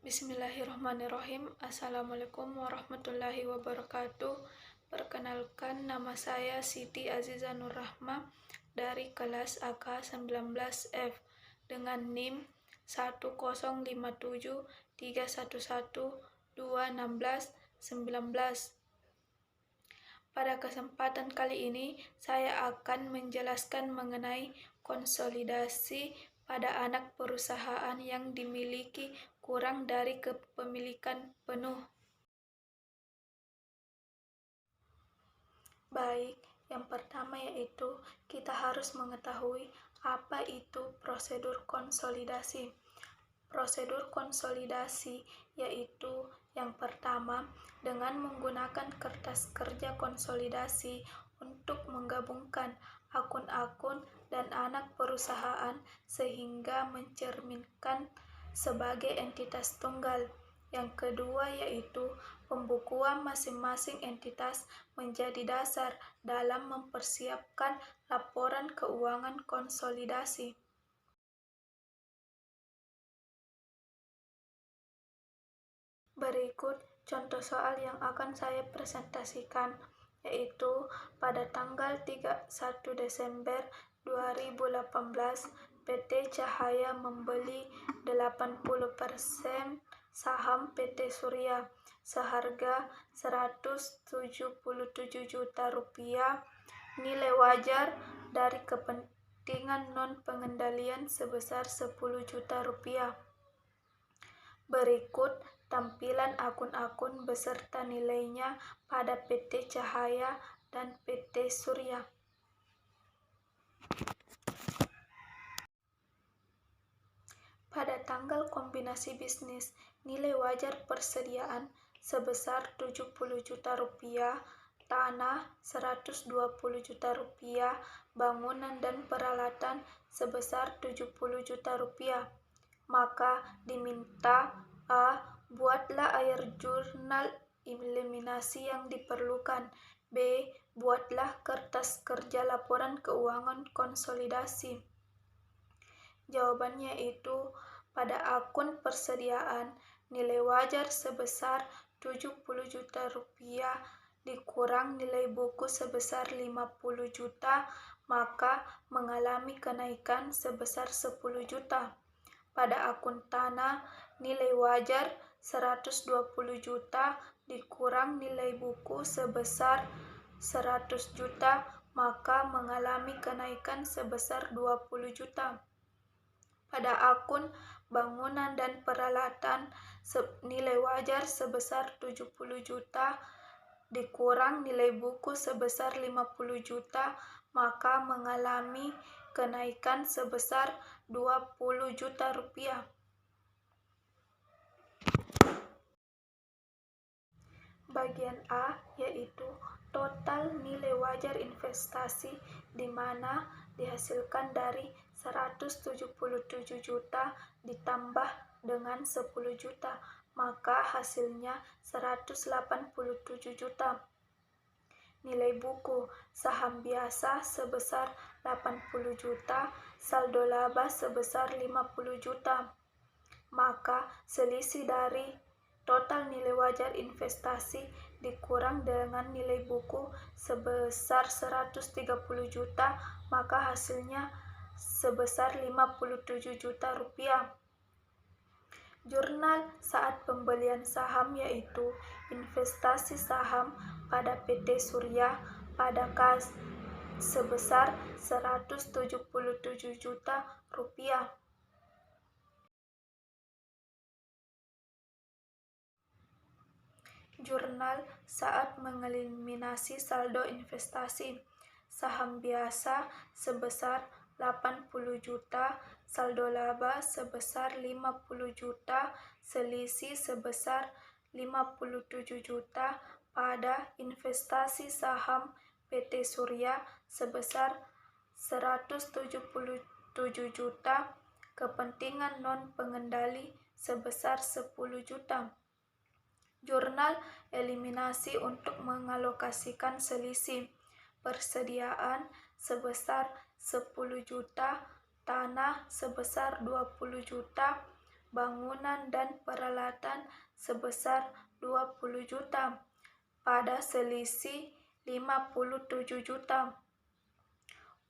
Bismillahirrahmanirrahim. Assalamualaikum warahmatullahi wabarakatuh. Perkenalkan, nama saya Siti Aziza Nur Rahma dari kelas AK19F dengan NIM 10731121619. Pada kesempatan kali ini, saya akan menjelaskan mengenai konsolidasi pada anak perusahaan yang dimiliki kurang dari kepemilikan penuh. Baik, yang pertama yaitu kita harus mengetahui apa itu prosedur konsolidasi. Prosedur konsolidasi yaitu yang pertama, dengan menggunakan kertas kerja konsolidasi untuk menggabungkan akun-akun dan anak perusahaan sehingga mencerminkan sebagai entitas tunggal. Yang kedua yaitu pembukuan masing-masing entitas menjadi dasar dalam mempersiapkan laporan keuangan konsolidasi. Berikut contoh soal yang akan saya presentasikan, yaitu pada tanggal 31 Desember 2018, PT Cahaya membeli 80% saham PT Surya seharga Rp177 juta, nilai wajar dari kepentingan non-pengendalian sebesar Rp10 juta. Berikut tampilan akun-akun beserta nilainya pada PT Cahaya dan PT Surya. Pada tanggal kombinasi bisnis, nilai wajar persediaan sebesar Rp70 juta, tanah Rp120 juta, bangunan dan peralatan sebesar Rp70 juta. Maka diminta A. Buatlah air jurnal eliminasi yang diperlukan. B. Buatlah kertas kerja laporan keuangan konsolidasi. Jawabannya itu pada akun persediaan nilai wajar sebesar Rp70 juta dikurang nilai buku sebesar Rp50 juta, maka mengalami kenaikan sebesar Rp10 juta. Pada akun tanah, nilai wajar Rp120 juta dikurang nilai buku sebesar Rp100 juta, maka mengalami kenaikan sebesar Rp20 juta. Pada akun bangunan dan peralatan, nilai wajar sebesar Rp70 juta dikurang nilai buku sebesar Rp50 juta, maka mengalami kenaikan sebesar Rp20 juta. Bagian A yaitu total nilai wajar investasi di mana dihasilkan dari Rp177 juta ditambah dengan Rp10 juta, maka hasilnya Rp187 juta. Nilai buku saham biasa sebesar Rp80 juta, saldo laba sebesar Rp50 juta. Maka selisih dari total nilai wajar investasi dikurang dengan nilai buku sebesar Rp130 juta, maka hasilnya sebesar Rp57 juta. Jurnal saat pembelian saham yaitu investasi saham pada PT Surya pada kas sebesar Rp177 juta. Jurnal saat mengeliminasi saldo investasi saham biasa sebesar Rp80 juta, saldo laba sebesar Rp50 juta, selisih sebesar Rp57 juta pada investasi saham PT Surya sebesar Rp177 juta, kepentingan non-pengendali sebesar Rp10 juta. Jurnal eliminasi untuk mengalokasikan selisih persediaan sebesar Rp10 juta, tanah sebesar Rp20 juta, bangunan dan peralatan sebesar 20 juta, pada selisih 57 juta.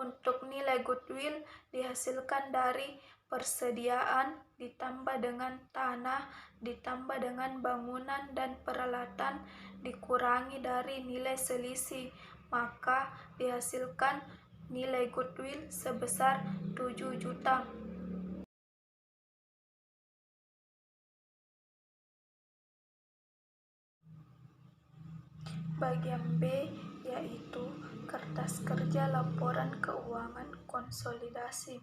Untuk nilai goodwill dihasilkan dari persediaan ditambah dengan tanah ditambah dengan bangunan dan peralatan dikurangi dari nilai selisih, maka dihasilkan nilai goodwill sebesar 7 juta. Bagian B yaitu kertas kerja laporan keuangan konsolidasi.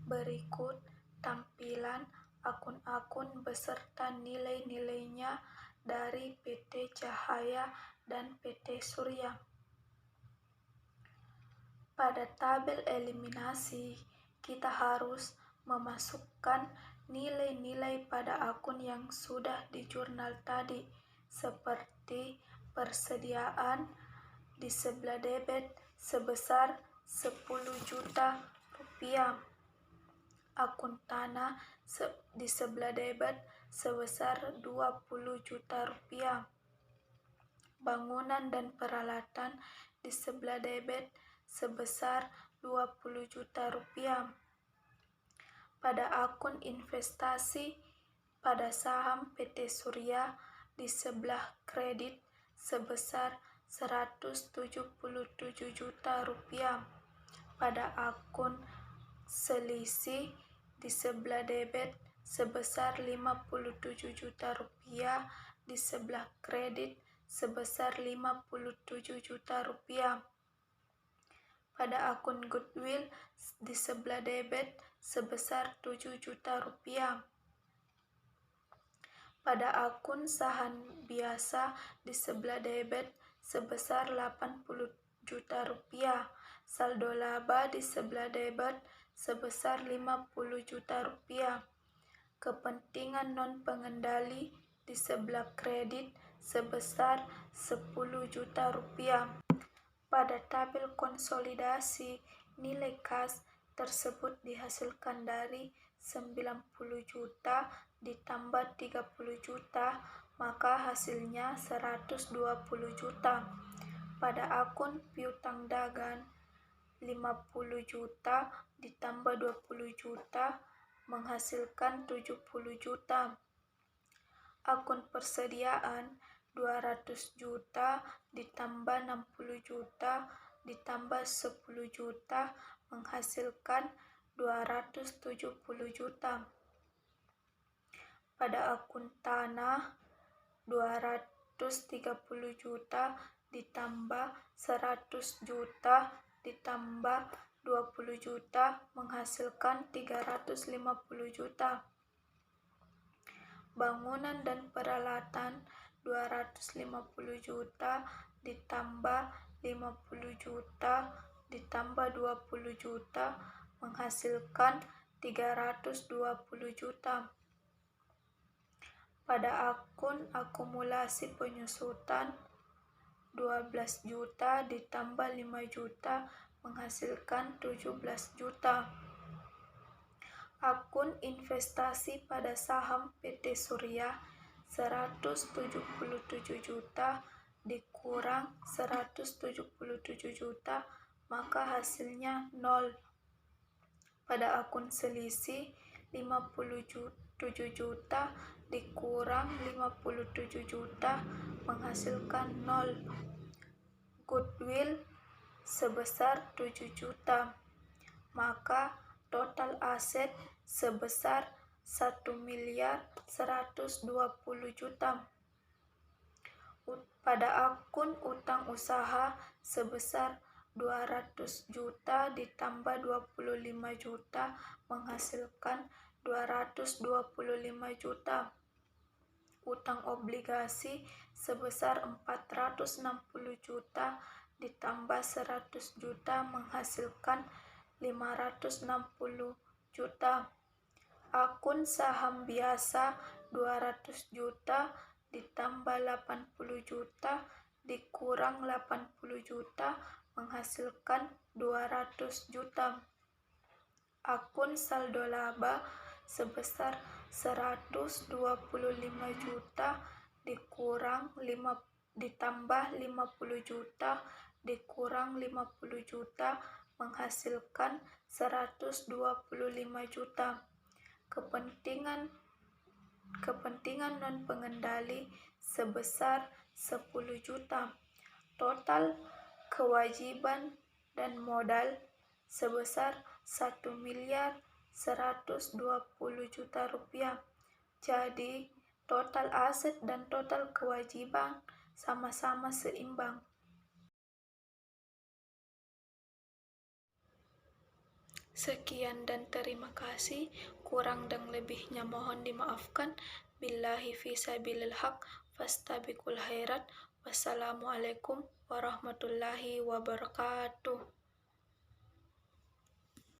Berikut tampilan akun-akun beserta nilai-nilainya dari PT Cahaya dan PT Surya. Pada tabel eliminasi, kita harus memasukkan nilai-nilai pada akun yang sudah di jurnal tadi, seperti persediaan di sebelah debit sebesar 10 juta rupiah, akun tanah di sebelah debit sebesar 20 juta rupiah, bangunan dan peralatan di sebelah debit sebesar 20 juta rupiah. Pada akun investasi pada saham PT Surya di sebelah kredit sebesar 177 juta rupiah. Pada akun selisih di sebelah debit sebesar 57 juta rupiah, di sebelah kredit sebesar 57 juta rupiah. Pada akun goodwill di sebelah debit sebesar 7 juta rupiah. Pada akun saham biasa di sebelah debit sebesar 80 juta rupiah. Saldo laba di sebelah debit sebesar 50 juta rupiah. Kepentingan non-pengendali di sebelah kredit sebesar 10 juta rupiah. Pada tabel konsolidasi, nilai kas tersebut dihasilkan dari 90 juta ditambah 30 juta, maka hasilnya 120 juta. Pada akun piutang dagang, 50 juta ditambah 20 juta menghasilkan 70 juta. Akun persediaan 200 juta ditambah 60 juta ditambah 10 juta menghasilkan 270 juta. Pada akun tanah 230 juta ditambah 100 juta ditambah 20 juta menghasilkan 350 juta. Bangunan dan peralatan 250 juta ditambah 50 juta ditambah 20 juta menghasilkan 320 juta. Pada akun akumulasi penyusutan 12 juta ditambah 5 juta menghasilkan 17 juta. Akun investasi pada saham PT Surya 177 juta dikurang 177 juta, maka hasilnya 0. Pada akun selisih 57 juta dikurang 57 juta menghasilkan 0. Goodwill sebesar 7 juta, maka total aset sebesar 1.120 juta. Pada akun utang usaha sebesar 200 juta ditambah 25 juta menghasilkan 225 juta. Utang obligasi sebesar 460 juta ditambah 100 juta menghasilkan 560 juta. Akun saham biasa 200 juta ditambah 80 juta dikurang 80 juta menghasilkan 200 juta. Akun saldo laba sebesar 125 juta ditambah 50 juta dikurang 50 juta menghasilkan 125 juta. Kepentingan non-pengendali sebesar 10 juta. Total kewajiban dan modal sebesar 1.120 juta rupiah. Jadi, total aset dan total kewajiban sama-sama seimbang. Sekian dan terima kasih. Kurang dan lebihnya mohon dimaafkan. Billahi fisabilil haq fastabiqul khairat. Wassalamualaikum warahmatullahi wabarakatuh.